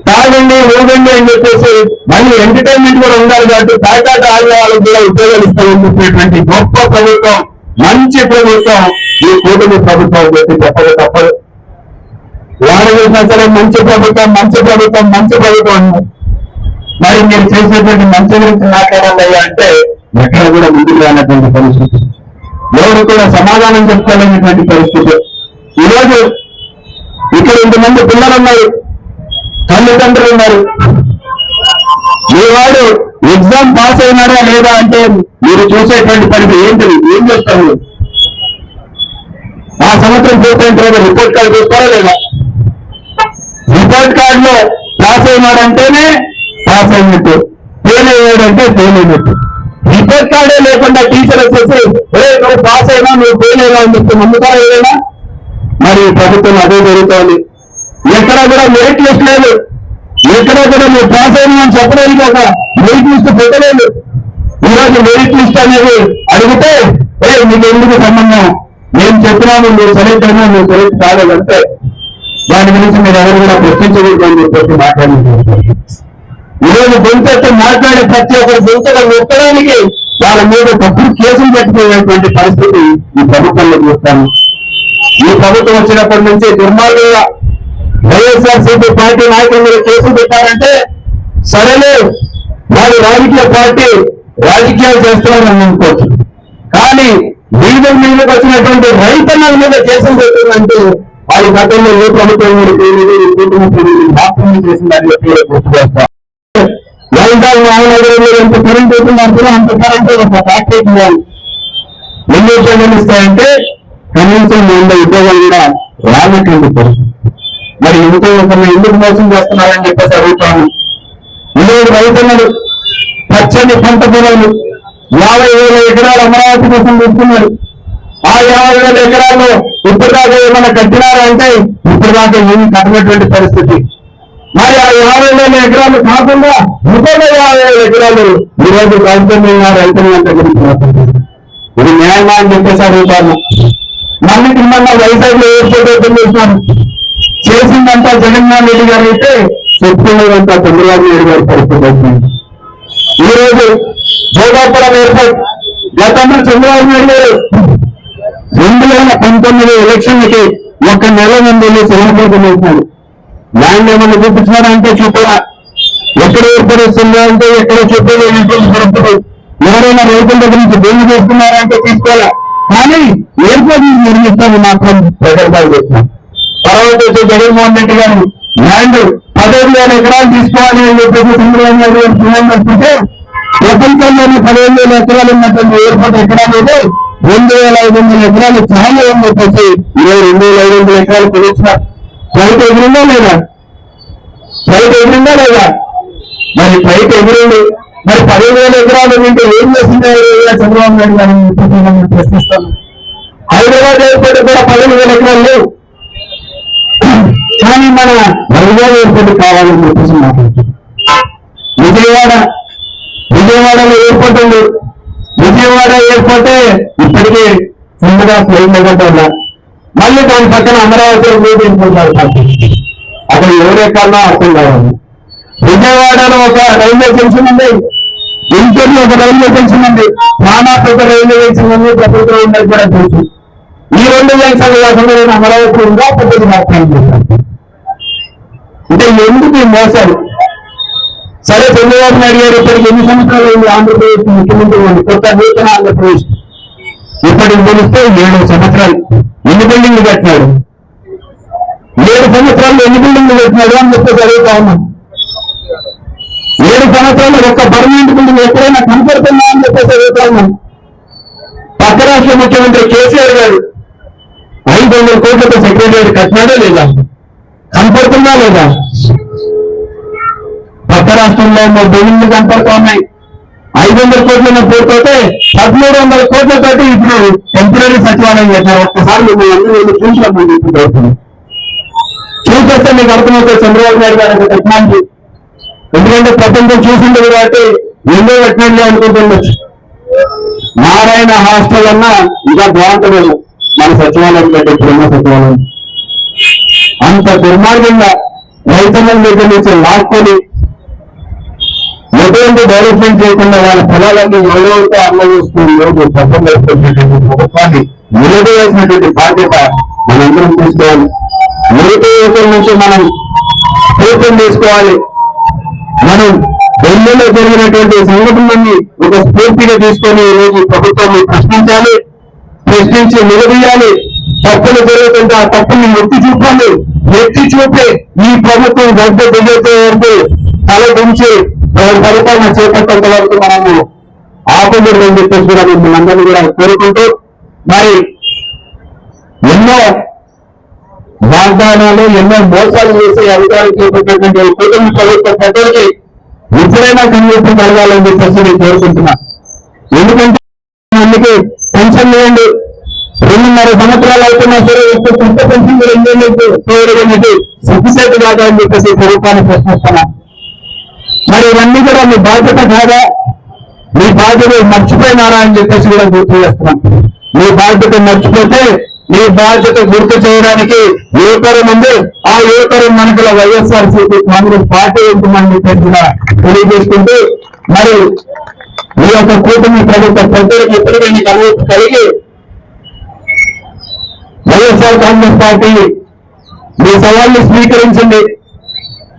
తాగండి ఊగండి అని చెప్పేసి మళ్ళీ ఎంటర్టైన్మెంట్ కూడా ఉండాలి కాబట్టి పేకాట ఆడిన వాళ్ళకి కూడా ఉద్యోగాలు ఇస్తామని చెప్పేటువంటి గొప్ప ప్రభుత్వం, మంచి ప్రభుత్వం ఈ కూటమి ప్రభుత్వం చెప్పి చెప్పక తప్పదు. వారు చూసినా సరే మంచి ప్రభుత్వం మంచి ప్రభుత్వం మంచి ప్రభుత్వం. మరి మీరు చేసేటువంటి మంచి గురించి మాట్లాడాలి అంటే ఎక్కడ కూడా ముందుకు రానటువంటి పరిస్థితి, ఎవరు కూడా సమాధానం చెప్పుకోలేనటువంటి పరిస్థితి. ఈరోజు ఇక్కడ ఇంతమంది పిల్లలు ఉన్నారు, తల్లిదండ్రులు ఉన్నారు. మీ వాడు ఎగ్జామ్ పాస్ అయినాడా లేదా అంటే మీరు చూసేటువంటి పనికి ఏంటిది, ఏం చేస్తారు? ఆ సంవత్సరం పూర్తయిన తర్వాత రిపోర్ట్ కార్డు చూస్తారా లేదా? రిపోర్ట్ కార్డులో పాస్ అయినాడంటేనే పాస్ అయినట్టు, ఫెయిల్ అయ్యాడంటే ఫెయిల్ అయినట్టు. రిపోర్ట్ కార్డే లేకుండా టీచర్ వచ్చేసి నువ్వు పాస్ అయినా నువ్వు ఫెయిల్ అయినా అని చెప్తే నమ్ముతారా ఏదైనా? మరి ప్రభుత్వం అదే జరుగుతోంది. ఎక్కడ కూడా మెరిట్ లిస్ట్ లేదు, ఎక్కడ కూడా నువ్వు పాస్ అయినా అని చెప్పడానికి ఒక మెరిట్ లిస్ట్ పెట్టలేదు. ఈరోజు మెరిట్ లిస్ట్ అనేది అడిగితే నీకు ఎందుకు సంబంధం, నేను చెప్పినాను నువ్వు సెలెక్ట్ అయినా నువ్వు సెలెక్ట్ కాలేదంటే దాని గురించి మీరు ఎవరు కూడా ప్రశ్నించకూడదు అని చెప్పేసి మాట్లాడుతున్నారు. ఈరోజు గొంతెత్తి మాట్లాడే ప్రతి ఒక్కరు గొంతుగా నొక్కడానికి వాళ్ళ మీద తప్పుడు కేసులు పెట్టుకునేటువంటి పరిస్థితి ఈ ప్రభుత్వంలో చూస్తాను. ఈ ప్రభుత్వం వచ్చినప్పటి నుంచి దుర్మార్గంగా వైఎస్ఆర్సీపీ పార్టీ నాయకుల మీద కేసులు పెట్టారంటే సరేలే, వారు రాజకీయ పార్టీ రాజకీయాలు చేస్తున్నారని అనుకోవచ్చు. కానీ వీధుల మీదకి వచ్చినటువంటి రైతన్నల మీద కేసులు పెట్టిందంటే వారి గతంలో ఏ ప్రభుత్వం మాత్రమే చేసిందని చెప్పి గుర్తు చేస్తారు. వైజాగ్ మహానగరంలో ఎంత కరెంట్ అవుతుందంటే అంత కరెంట్ ఒక ఫ్యాక్టరీకి ఇవ్వాలి. ఎన్ని ఉద్యోగాలు ఇస్తాయంటే కనీసం 100 ఉద్యోగాలు కూడా రానటువంటి పరిస్థితి. మరి ఇంకో ఒకరిని ఎందుకు మోసం చేస్తున్నారని చెప్పేసి అడుగుతాను. ఈరోజు రైతన్నలు పచ్చని పంట పొలాలు 50,000 ఎకరాల అమరావతి కోసం తీసుకున్నారు. ఆ 50,000 ఎకరాలు ఇప్పుడు దాకా ఏమైనా కట్టినారా అంటే ఇప్పుడు దాకా ఏమి కట్టినటువంటి పరిస్థితి. మరి ఆ 50,000 ఎకరాలు కాకుండా 50,000 ఎకరాలు ఈరోజు రైతులు రైతులంతా గురించి మాట్లాడుతుంది. ఇది న్యాయమా అని చెప్పేసి అడుగుతాను. మళ్ళీ కింద వైజాగ్ లో ఎయిర్పోర్ట్ ఓపెన్ చేసినారు. చేసిందంతా జగన్మోహన్ రెడ్డి గారు అయితే చెప్పుకునేదంతా చంద్రబాబు నాయుడు గారి పరిస్థితి అవుతుంది. ఈ రోజు భోగాపురం ఎయిర్పోర్ట్ గతంలో చంద్రబాబు నాయుడు గారు 2019 ఎలక్షన్లకి 1 నెల ముందు సెలబ్రేషన్ చేసినాడు. ల్యాండ్ ఏమన్నా చూపించినారా అంటే చూపరా. ఎక్కడ ఏర్పరుస్తుందా అంటే ఎక్కడ చూపేటువంటి పరిస్థితి. ఎవరైనా రైతుల దగ్గర నుంచి భూమి చేస్తున్నారా అంటే తీసుకోవాలా. కానీ ఎయిర్పోర్ట్ నిర్మిస్తామని మాత్రం ప్రజలు చేస్తున్నాం. తర్వాత వచ్చి జగన్మోహన్ రెడ్డి గారు ల్యాండ్ 15,000 ఎకరాలు తీసుకోవాలి అని చెప్పేసి చంద్రబాబు నాయుడు గారు ప్లాన్ పెట్టుకుంటే ప్రపంచంలోని 15,000 ఎకరాలు ఉన్నటువంటి ఎయిర్పోర్ట్ ఎకరా లేదు 2,500 ఎకరాలు చాలా అని చెప్పేసి 22,500 ఎకరాలు కొనిచ్చిన ఫ్లైట్ ఎగిరిందా లేదా? ఫ్లైట్ ఎగిరిందా లేదా? మరి ఫ్లైట్ ఎగిరింది. మరి 10,000 ఎకరాలు ఉంటే ఏం చేసిందో చంద్రబాబు నాయుడు గారిని చెప్పేసి మనం ప్రశ్నిస్తాను. హైదరాబాద్ ఎయిర్పోర్ట్ కూడా 15,000 ఎకరాలు లేవు. కానీ మన వైజాగ్ ఎయిర్పోర్ట్ కావాలని చెప్పేసి మాట్లాడుతున్నాం. విజయవాడలో ఎయిర్పోర్ట్ ఉంది. విజయవాడ ఎయిర్పోర్టే ఇప్పటికీ ముందుగా ఫ్లైట్ ఎగటల్లా. మళ్ళీ దాని పక్కన అమరావతిలో ఎయిర్పోర్ట్ అక్కడ ఎవరెక్కడో అర్థం కావాలి. విజయవాడలో ఒక రైల్వే జంక్షన్ ఉంది. గుంటూరులో ఒక రైల్వే జంక్షన్ ఉంది. రామాపేట రైల్వే జంక్షన్ ఉంది. ప్రభుత్వం ఉన్నది కూడా తెలుసు. ఈ 2 జంక్షన్లు కాకుండా నేను అమరావతి ఉందా పెద్దది వ్యాఖ్యానం చేశాను. అంటే ఎందుకు ఈ మోసాలు? సరే చంద్రబాబు నాయుడు గారు ఇప్పటికి ఎన్ని సంవత్సరాలు అయింది ఆంధ్రప్రదేశ్ ముఖ్యమంత్రి ఉంది. కొత్త నూతన ఆంధ్రప్రదేశ్ ఇప్పటికి తెలిస్తే 7 సంవత్సరాలు. ఎన్ని బిల్డింగ్లు కట్టినాడు? 7 సంవత్సరాలు ఎన్ని బిల్డింగ్లు కట్టినాడు అని చెప్పేసి అడుగుతా ఉన్నాం. 7 సంవత్సరాలు ఒక్క పర్మనెంట్ బిల్డింగ్ ఎక్కడైనా కనపడుతుందా అని చెప్పేసి అడుగుతా ఉన్నాం. పక్క రాష్ట్ర ముఖ్యమంత్రి కేసీఆర్ గారు 500 కోట్లతో సెక్రటరీ కట్టినాడా లేదా? కనపడుతుందా లేదా? పక్క రాష్ట్రంలో బిల్డింగ్లు కనపడుతూ ఉన్నాయి. 500 కోట్ల పూర్తయితే 1,300 కోట్లతోటి ఇప్పుడు టెంపరీ సచివాలయం చేశారు. ఒక్కసారి మిమ్మల్ని చూసినప్పుడు చూసేస్తే మీకు అర్థమవుతుంది చంద్రబాబు నాయుడు గారి టెక్నాలజీ. ఎందుకంటే ప్రపంచం చూసిండదు కాబట్టి ఎన్నో కట్టినట్లే అనుకుంటుండొచ్చు. నారాయణ హాస్టల్ అన్నా ఇంకా బాగుంటుంది మన సచివాలయం కంటే ఇప్పుడున్న సచివాలయం. అంత దుర్మార్గంగా రైతుల దగ్గర నుంచి లాక్కొని ఎటువంటి డెవలప్మెంట్ చేయకుండా వాళ్ళ పొలాలన్నీ ఎవరెవరితో అమ్మవేస్తున్న రోజు పక్కన ప్రభుత్వాన్ని నిలబడేసినటువంటి బాధ్యత మనందరం తీసుకోవాలి. నిరుపయోగం నుంచి మనం స్ఫూర్తిని తీసుకోవాలి. మనం ఢిల్లీలో జరిగినటువంటి సంఘటనలన్నీ ఒక స్ఫూర్తిగా తీసుకొని ఈ రోజు ప్రభుత్వాన్ని ప్రశ్నించాలి. ప్రశ్నించి నిలదీయాలి. తప్పులు జరుగుతుంటే ఆ తప్పుని ఎత్తి చూపాలి. ఎత్తి చూపి ఈ ప్రభుత్వం గడ్డ దిగేసే వరకు తల దించి పరిపాలన చేపట్టేంత వరకు మనము ఆపకూడదని చెప్పేసి కూడా మిమ్మల్ని అందరినీ కూడా కోరుకుంటూ మరి ఎన్నో వాగ్దానాలు ఎన్నో మోసాలు చేసే అధికారులు చేపట్టేటువంటి కూటమి ప్రభుత్వ ప్రజలకి ఎప్పుడైనా కన్వీర్పు కలగాలని చెప్పేసి నేను కోరుకుంటున్నా. ఎందుకంటే అందుకే పెన్షన్ లేండి 2.5 సంవత్సరాలు అవుతున్నా సరే ఎక్కువ కొత్త పెన్షన్ కూడా చేయడం సిగ్గుసేటు కాదా అని చెప్పేసి ప్రభుత్వాన్ని ప్రశ్నిస్తున్నా. మరి ఇవన్నీ కూడా మీ బాధ్యత కాదా? మీ బాధ్యత మర్చిపోయినారా అని చెప్పేసి కూడా గుర్తు చేస్తున్నాం. మీ బాధ్యత మర్చిపోతే మీ బాధ్యత గుర్తు చేయడానికి యువతరం ఉంది. ఆ యువతరం మనకుల వైఎస్ఆర్సీపీ కాంగ్రెస్ పార్టీ ఉంటుందని చెప్పేసి కూడా తెలియజేసుకుంటూ మరి ఈ యొక్క కూటమి ప్రభుత్వ ప్రజలకు ఎప్పటికైనా కలిగి వైఎస్ఆర్ కాంగ్రెస్ పార్టీ మీ సవాళ్ళని స్వీకరించింది.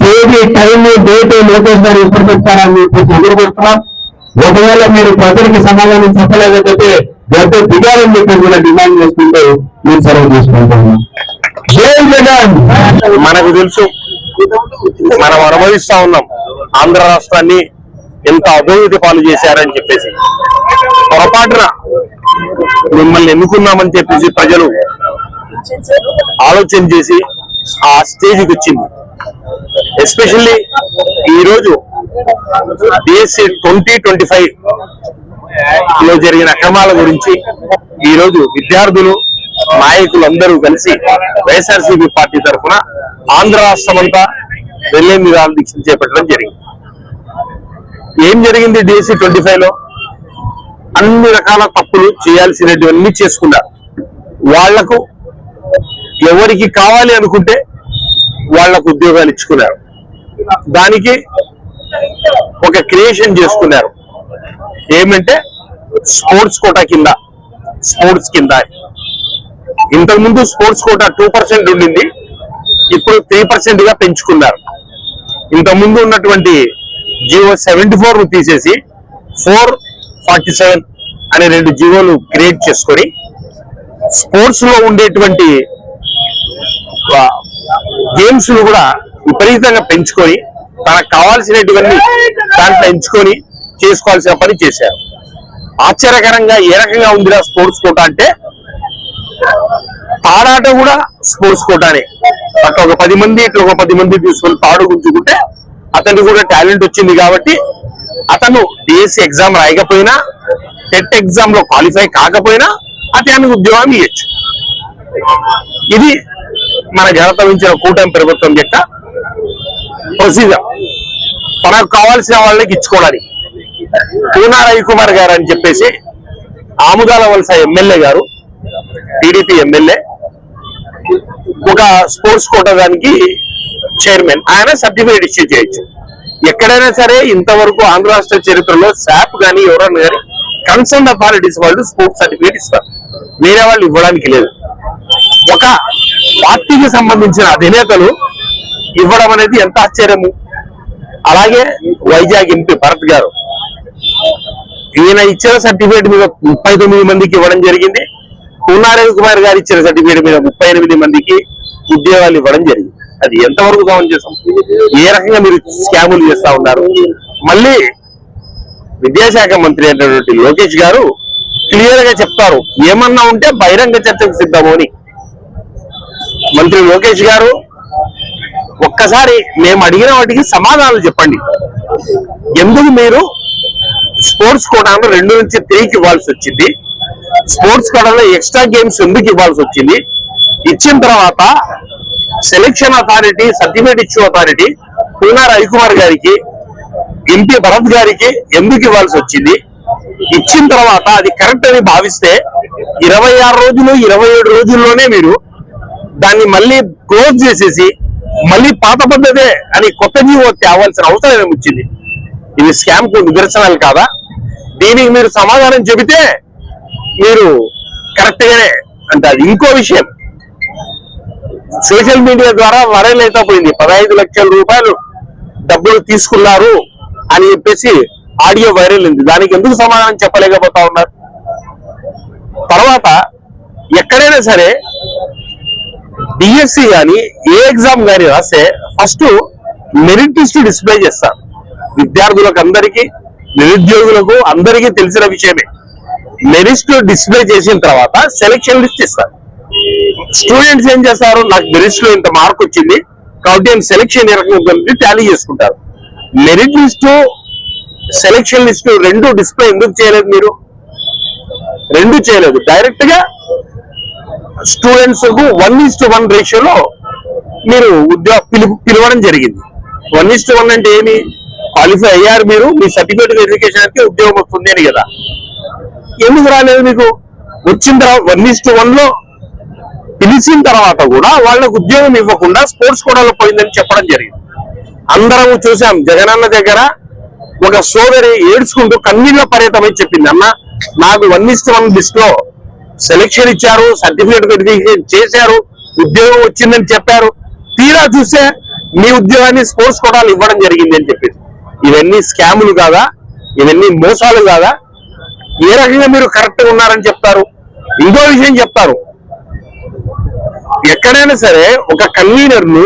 తేదీ టైము డేటు లోకేష్ గారు ఎప్పుడు పెడతారని చెప్పేసి ఎదురుకొస్తున్నాం. ఒకవేళ మీరు ప్రజలకి సమాధానం చెప్పలేకపోతే గత దిగాలని చెప్పి కూడా డిమాండ్ చేసుకుంటూ మీరు సెలవు తీసుకుంటున్నాం. మనకు తెలుసు, మనం అనుభవిస్తా ఉన్నాం. ఆంధ్ర రాష్ట్రాన్ని ఎంత అభివృద్ధి పాలు చేశారని చెప్పేసి పొరపాటున మిమ్మల్ని ఎన్నుకున్నామని చెప్పేసి ప్రజలు ఆలోచన చేసి ఆ స్టేజ్కి వచ్చింది. ఎస్పెషల్లీ ఈరోజు డిఎస్సి 2025 లో జరిగిన అక్రమాల గురించి ఈ రోజు విద్యార్థులు నాయకులు అందరూ కలిసి వైఎస్ఆర్సీపీ పార్టీ తరఫున ఆంధ్ర రాష్ట్రం అంతా రిలే నిరాహార దీక్షలు చేపట్టడం జరిగింది. ఏం జరిగింది DSC 25 లో? అన్ని రకాల తప్పులు చేయాల్సినటువన్నీ చేసుకున్నారు. వాళ్లకు ఎవరికి కావాలి అనుకుంటే వాళ్లకు ఉద్యోగాలు ఇచ్చుకున్నారు. దానికి ఒక క్రియేషన్ చేసుకున్నారు. ఏమంటే స్పోర్ట్స్ కోటా కింద, స్పోర్ట్స్ కింద ఇంతకుముందు స్పోర్ట్స్ కోటా 2% ఉండింది, ఇప్పుడు 3% గా పెంచుకున్నారు. ఇంతకుముందు ఉన్నటువంటి జీవో 74 ను తీసేసి 447 అనే 2 జీవోలు క్రియేట్ చేసుకొని స్పోర్ట్స్ లో ఉండేటువంటి గేమ్స్ ను కూడా విపరీతంగా పెంచుకొని తనకు కావాల్సినటువంటి దాంట్లో ఎంచుకొని చేసుకోవాల్సిన పని చేశారు. ఆశ్చర్యకరంగా ఏ రకంగా ఉందిరా స్పోర్ట్స్ కోటా అంటే, తాడాట కూడా స్పోర్ట్స్ కోటానే. అట్లా ఒక 10 మంది ఇట్లా ఒక 10 మంది తీసుకొని తాడు గుంజుకుంటే అతనికి కూడా టాలెంట్ వచ్చింది కాబట్టి అతను DSC ఎగ్జామ్ రాయకపోయినా, టెట్ ఎగ్జామ్ లో క్వాలిఫై కాకపోయినా అతనికి ఉద్యోగం ఇవ్వచ్చు. ఇది మన ఘనత ఉంచిన కూటమి ప్రభుత్వం యొక్క ప్రొసీజర్. తనకు కావాల్సిన వాళ్ళకి ఇచ్చుకోవడానికి పూనా రవికుమార్ గారు అని చెప్పేసి ఆముదాల వలస ఎమ్మెల్యే గారు, టీడీపీ ఎమ్మెల్యే, ఒక స్పోర్ట్స్ కోటా దానికి చైర్మన్, ఆయన సర్టిఫికేట్ ఇష్యూ చేయొచ్చు. ఎక్కడైనా సరే ఇంతవరకు ఆంధ్ర రాష్ట్ర చరిత్రలో శాప్ కానీ ఎవరన్నా కానీ కన్సర్న్ అథారిటీస్ వాళ్ళు స్పోర్ట్స్ సర్టిఫికేట్ ఇస్తారు, వేరే వాళ్ళు ఇవ్వడానికి లేదు. ఒక పార్టీకి సంబంధించిన అధినేతలు ఇవ్వడం అనేది ఎంత ఆశ్చర్యము. అలాగే వైజాగ్ ఎంపీ భరత్ గారు, ఈయన ఇచ్చిన సర్టిఫికేట్ మీద 39 మందికి ఇవ్వడం జరిగింది. పూనా రవికుమార్ గారు ఇచ్చిన సర్టిఫికేట్ మీద 38 మందికి ఉద్యోగాలు ఇవ్వడం జరిగింది. అది ఎంతవరకు సమంజసం? ఏ రకంగా మీరు స్కాములు చేస్తా ఉన్నారు? మళ్ళీ విద్యాశాఖ మంత్రి అయినటువంటి లోకేష్ గారు క్లియర్ గా చెప్తారు, ఏమన్నా ఉంటే బహిరంగ చర్చకు సిద్ధము అని. మంత్రి లోకేష్ గారు ఒక్కసారి మేము అడిగిన వాటికి సమాధానాలు చెప్పండి. ఎందుకు మీరు స్పోర్ట్స్ కోటాను 2 నుంచి 3కి ఇవ్వాల్సి వచ్చింది? స్పోర్ట్స్ కోటాలో ఎక్స్ట్రా గేమ్స్ ఎందుకు ఇవ్వాల్సి వచ్చింది? ఇచ్చిన తర్వాత selection authority, certificate issue authority Poona Ravikumar గారికి, ఎంపీ భరత్ గారికి ఎందుకు ఇవ్వాల్సి వచ్చింది? ఇచ్చిన తర్వాత అది కరెక్ట్ అని భావిస్తే 26 రోజులు 27 రోజుల్లోనే మీరు దాన్ని మళ్ళీ క్లోజ్ చేసేసి మళ్ళీ పాత పద్ధతే అని కొత్త జీవో తేవాల్సిన అవసరం ఏమొచ్చింది? ఇది స్కామ్ కు నిదర్శనాలు కాదా? దీనికి మీరు సమాధానం చెబితే మీరు కరెక్ట్ గానే అంటే. అది ఇంకో విషయం, సోషల్ మీడియా ద్వారా వైరల్ అయితే పోయింది, 15 లక్షల రూపాయలు డబ్బులు తీసుకున్నారు అని చెప్పేసి ఆడియో వైరల్ అయింది. దానికి ఎందుకు సమాధానం చెప్పలేకపోతా ఉన్నారు? తర్వాత ఎక్కడైనా సరే DSC కానీ ఏ ఎగ్జామ్ కానీ రాస్తే ఫస్ట్ మెరిట్ లిస్ట్ డిస్ప్లే చేస్తారు. విద్యార్థులకు అందరికీ, నిరుద్యోగులకు అందరికీ తెలిసిన విషయమే. మెరిట్ డిస్ప్లే చేసిన తర్వాత సెలక్షన్ లిస్ట్ ఇస్తారు. స్టూడెంట్స్ ఏం చేస్తారు, నాకు మెరిట్ లో ఇంత మార్క్ వచ్చింది కాబట్టి నేను సెలక్షన్ ఏ రకంగా టాలీ చేసుకుంటారు. Merit list, selection list 2 display ఎందుకు చేయలేదు? మీరు 2 చేయలేదు. డైరెక్ట్ గా స్టూడెంట్స్ కు 1:1 రేషియోలో మీరు పిలవడం జరిగింది. 1:1 అంటే ఏమి? క్వాలిఫై అయ్యారు మీరు, మీ సర్టిఫికేట్ వెరిఫికేషన్ కి ఉద్యోగం వస్తుంది అని కదా. ఎందుకు రాలేదు మీకు? వచ్చిన తర్వాత 1:1 లో పిలిచిన తర్వాత కూడా వాళ్ళకు ఉద్యోగం ఇవ్వకుండా స్పోర్ట్స్ కోటాలో పోయిందని చెప్పడం జరిగింది. అందరం చూసాం. జగనన్న దగ్గర ఒక సోదరి ఏడ్చుకుంటూ కన్నీళ్ల పర్యటమై చెప్పింది, అన్న నాకు 1:1 లిస్ట్ లో సెలక్షన్ ఇచ్చారు, సర్టిఫికేట్ వెరిఫికేషన్ చేశారు, ఉద్యోగం వచ్చిందని చెప్పారు, తీరా చూస్తే మీ ఉద్యోగాన్ని స్పోర్ట్స్ కోటాలు ఇవ్వడం జరిగింది అని చెప్పేసి. ఇవన్నీ స్కాములు కాదా? ఇవన్నీ మోసాలు కాదా? ఏ రకంగా మీరు కరెక్ట్ గా ఉన్నారని చెప్తారు? ఇంకో విషయం చెప్తారు, ఎక్కడైనా సరే ఒక కన్వీనర్ ను,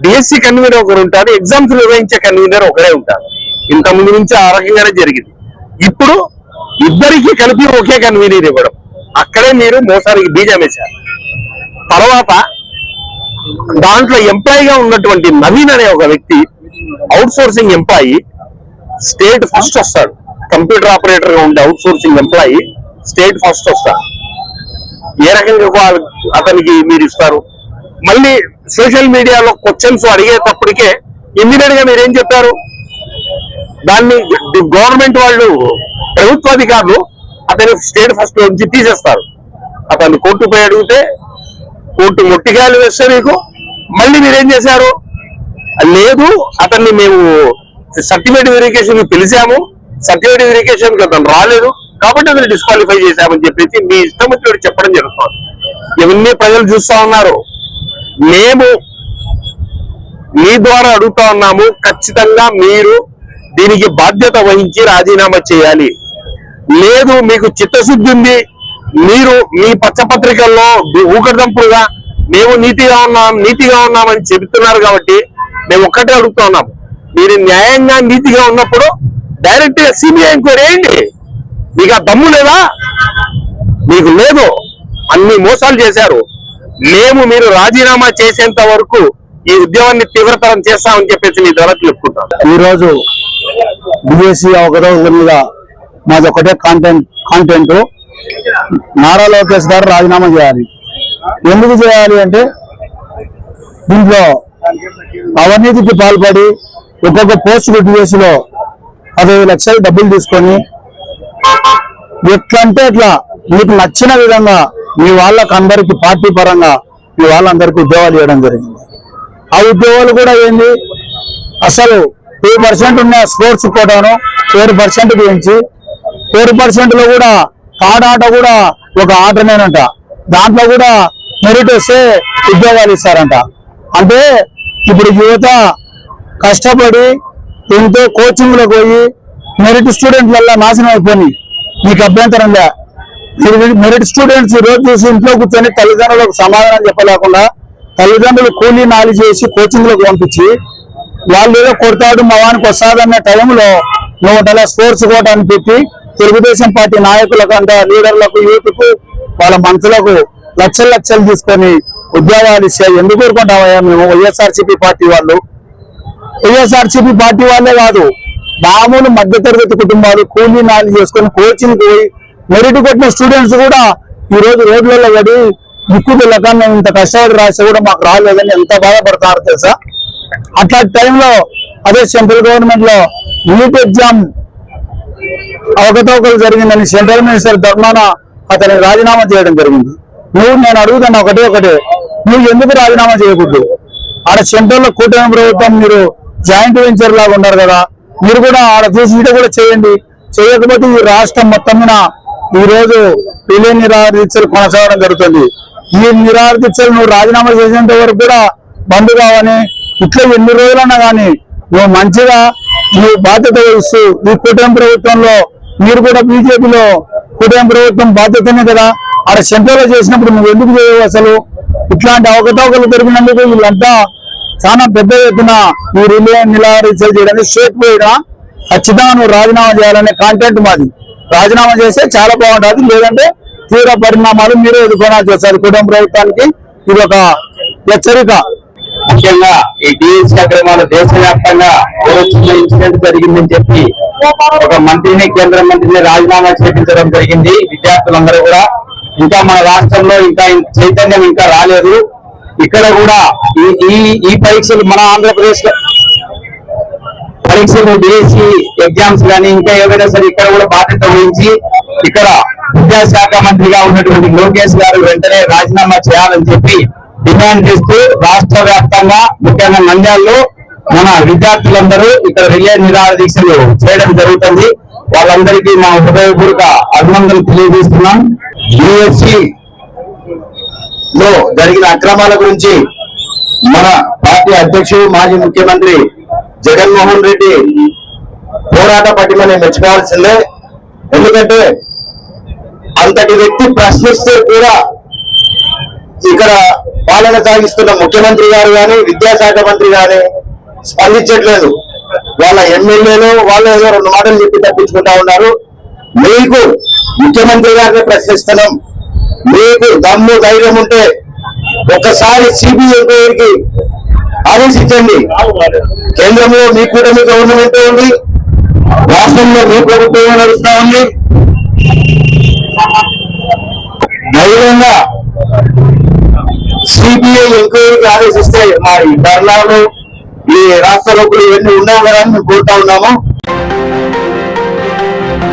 DSC కన్వీనర్ ఒకరు ఉంటారు, ఎగ్జామ్స్ నిర్వహించే కన్వీనర్ ఒకరే ఉంటారు. ఇంత ముందు నుంచి ఆ రకంగానే జరిగింది. ఇప్పుడు ఇద్దరికి కలిపి ఒకే కన్వీనర్ ఇవ్వడం, అక్కడే మీరు మోసానికి బీజం వేశారు. తర్వాత దాంట్లో ఎంప్లాయీగా ఉన్నటువంటి నవీన్ అనే ఒక వ్యక్తి, out sourcing employee, state first వస్తాడు కంప్యూటర్ ఆపరేటర్ గా ఉండే out sourcing employee state first వస్తారు. ఏ రకంగా అతనికి మీరు ఇస్తారు? మళ్ళీ సోషల్ మీడియాలో క్వశ్చన్స్ అడిగేటప్పటికే ఇమ్మీడియట్ గా మీరేం చెప్పారు? దాన్ని గవర్నమెంట్ వాళ్ళు, ప్రభుత్వాధికారులు అతని స్టేట్ ఫస్ట్ నుంచి తీసేస్తారు. అతన్ని కోర్టు పోయి అడిగితే కోర్టు మొట్టికాయలు వేస్తే మీకు మళ్ళీ మీరేం చేశారు? లేదు, అతన్ని మేము సర్టిఫికేట్ వెరిఫికేషన్ పిలిచాము, సర్టిఫికేట్ వెరిఫికేషన్ అతను రాలేదు కాబట్టి అతను డిస్క్వాలిఫై చేశామని చెప్పేసి మీ ఇష్టం వచ్చినట్టు చెప్పడం జరుగుతుంది. ఇవన్నీ ప్రజలు చూస్తా ఉన్నారు. మేము మీ ద్వారా అడుగుతా ఉన్నాము, ఖచ్చితంగా మీరు దీనికి బాధ్యత వహించి రాజీనామా చేయాలి. లేదు మీకు చిత్తశుద్ధి ఉంది, మీరు మీ పచ్చపత్రికల్లో ఊకదంపుడుగా మేము నీతిగా ఉన్నామని చెబుతున్నారు కాబట్టి మేము ఒక్కటే అడుగుతా ఉన్నాం, మీరు న్యాయంగా నీతిగా ఉన్నప్పుడు డైరెక్ట్ గా సిబిఐ ఎంక్వైరీ వేయండి. మీకు ఆ దమ్ము లేదా? మీకు లేదు, అన్ని మోసాలు చేశారు. మీరు రాజీనామా చేసేంత వరకు ఈ ఉద్యమాన్ని తీవ్రతరం చేస్తామని చెప్పేసి మీ ద్వారా తెలుపుకుంటాం. ఈ రోజు డిఎస్సి అవకతవకల మీద మాది ఒకటే కాంటెంట్ నారా లోకేష్ గారు రాజీనామా చేయాలి. ఎందుకు చేయాలి అంటే దీంట్లో అవినీతికి పాల్పడి ఒక్కొక్క పోస్టులు డిఎస్సిలో 15 లక్షలు డబ్బులు తీసుకొని ఎట్లంటే ఎట్లా మీకు నచ్చిన విధంగా మీ వాళ్ళకి అందరికి పార్టీ పరంగా మీ వాళ్ళందరికీ ఉద్యోగాలు ఇవ్వడం జరిగింది. ఆ ఉద్యోగాలు కూడా ఏంది, అసలు 2% ఉన్న స్పోర్ట్స్ కోటాను 4% పెంచి 4% లో కూడా ఆట కూడా ఒక ఆటనేనంట, దాంట్లో కూడా మెరిట్ వస్తే ఉద్యోగాలు ఇస్తారంట. అంటే ఇప్పుడు యువత కష్టపడి ఎంతో కోచింగ్ లో పోయి మెరిట్ స్టూడెంట్ వల్ల నాశనం అయిపోయి మీకు అభ్యంతరం లే. మెరిట్ స్టూడెంట్స్ రోజు చూసి ఇంట్లో కూర్చొని తల్లిదండ్రులకు సమాధానం చెప్పలేకుండా తల్లిదండ్రులు కూలీ నాలి చేసి కోచింగ్ లోకి పంపించి వాళ్ళు ఏదో కొడతాడు మా వానికి వస్తాదన్న టైంలో నువ్వు స్పోర్ట్స్ కోట అని పెట్టి తెలుగుదేశం పార్టీ నాయకులకు లీడర్లకు యూత్ కు వాళ్ళ మనసులకు లక్షలు తీసుకొని ఉద్యోగాలు ఇచ్చాయి. ఎందుకు కోరుకుంటామయ్యా మేము? వైఎస్ఆర్సీపీ పార్టీ వాళ్ళే కాదు, మామూలు మధ్యతరగతి కుటుంబాలు కూలీ నాలి చేసుకొని కోచింగ్ పోయి మెరిట్ కొట్టిన స్టూడెంట్స్ కూడా ఈ రోజు రోడ్లలో పడి దిక్కు లెక్క మేము ఇంత కష్టపడి రాస్తే కూడా మాకు రాలేదని ఎంత బాధపడతారో తెలుసా. అట్లాంటి టైంలో అదే సెంట్రల్ గవర్నమెంట్ లో నీట్ ఎగ్జామ్ అవకతవకలు జరిగిందని సెంట్రల్ మినిస్టర్ ధర్మాన అతని రాజీనామా చేయడం జరిగింది. నేను అడుగుతున్నా ఒకటే, నువ్వు ఎందుకు రాజీనామా చేయకూడదు? ఆడ సెంట్రల్ లో కూటమి ప్రభుత్వం మీరు జాయింట్ వెంచర్ లాగా ఉన్నారు కదా, మీరు కూడా ఆడ చూసి ఇటు కూడా చేయండి. చేయకపోతే ఈ రాష్ట్రం మొత్తం మీద ఈ రోజు రిలే నిరాహారదీక్షలు కొనసాగడం జరుగుతుంది. ఈ నిరాహారదీక్షలు నువ్వు రాజీనామా చేసేంత వరకు కూడా బంద్ కావని, ఇట్లా ఎన్ని రోజులన్నా కానీ నువ్వు మంచిగా నువ్వు బాధ్యత వహిస్తూ ఈ కూటమి ప్రభుత్వంలో మీరు కూడా బీజేపీలో కూటమి ప్రభుత్వం బాధ్యతనే కదా, ఆడ సెంట్రల్ చేసినప్పుడు నువ్వు ఎందుకు చేయవు? అసలు ఇట్లాంటి అవకతవకలు జరిగినందుకు వీళ్ళంతా చాలా పెద్ద ఎత్తున ఈ రిలే నిరాహారదీక్షలు చేయడానికి స్టేట్ పోయినా ఖచ్చితంగా నువ్వు రాజీనామా చేయాలనే కాంటెంట్ మాది. రాజీనామా చేస్తే చాలా బాగుంటుంది, లేదంటే తీవ్ర పరిణామాలు మీరే ఎదుర్కొనాల్సి వస్తారు. కుటుంబ ప్రభుత్వానికి ఇది ఒక హెచ్చరిక. ముఖ్యంగా ఈ డిఎస్సి అక్రమాలు దేశవ్యాప్తంగా చిన్న ఇన్సిడెంట్ జరిగిందని చెప్పి ఒక మంత్రిని, కేంద్ర మంత్రిని రాజీనామా చేయించడం జరిగింది. విద్యార్థులందరూ కూడా ఇంకా మన రాష్ట్రంలో ఇంకా చైతన్యం ఇంకా రాలేదు. ఇక్కడ కూడా ఈ పరీక్షలు మన ఆంధ్రప్రదేశ్ లో పరీక్షలు డిఎస్సి ఎగ్జామ్స్ కానీ ఇంకా ఏవైనా సరే ఇక్కడ కూడా బాధ్యత వహించి ఇక్కడ విద్యాశాఖ మంత్రిగా ఉన్నటువంటి లోకేష్ గారు వెంటనే రాజీనామా చేయాలని చెప్పి డిమాండ్ చేస్తూ రాష్ట్ర వ్యాప్తంగా ముఖ్యంగా నంద్యాలలో మన విద్యార్థులందరూ ఇక్కడ రిలే నిరాహార దీక్షలు చేయడం జరుగుతుంది. వాళ్ళందరికీ మా హృదయపూర్వక అభినందనలు తెలియజేస్తున్నాం. డిఎస్సి లో జరిగిన అక్రమాల గురించి మన పార్టీ అధ్యక్షుడు మాజీ ముఖ్యమంత్రి జగన్మోహన్ రెడ్డి పోరాట పట్టిమని మెచ్చుకోవాల్సిందే. ఎందుకంటే అంతటి వ్యక్తి ప్రశ్నిస్తే కూడా ఇక్కడ పాలన సాగిస్తున్న ముఖ్యమంత్రి గారు కానీ విద్యాశాఖ మంత్రి కానీ స్పందించట్లేదు. వాళ్ళ ఎమ్మెల్యేలు వాళ్ళు ఏదో 2 మాటలు చెప్పి తప్పించుకుంటా ఉన్నారు. మీకు ముఖ్యమంత్రి గారిని ప్రశ్నిస్తున్నాం, మీకు దమ్ము ధైర్యం ఉంటే ఒక్కసారి సిబిఐ ఎంక్వైరీకి ఆదేశించండి. కేంద్రంలో మీ కూటమి గవర్నమెంట్ ఉంది, రాష్ట్రంలో మీ ప్రభుత్వమే నడుస్తా ఉంది. ధైర్యంగా సిబిఐ ఎంక్వైరీకి ఆదేశిస్తే మా ఈ ధర్నాలు, ఈ రాష్ట్ర లోకులు ఇవన్నీ ఉన్నావు కదా అని మేము కోరుతా ఉన్నాము.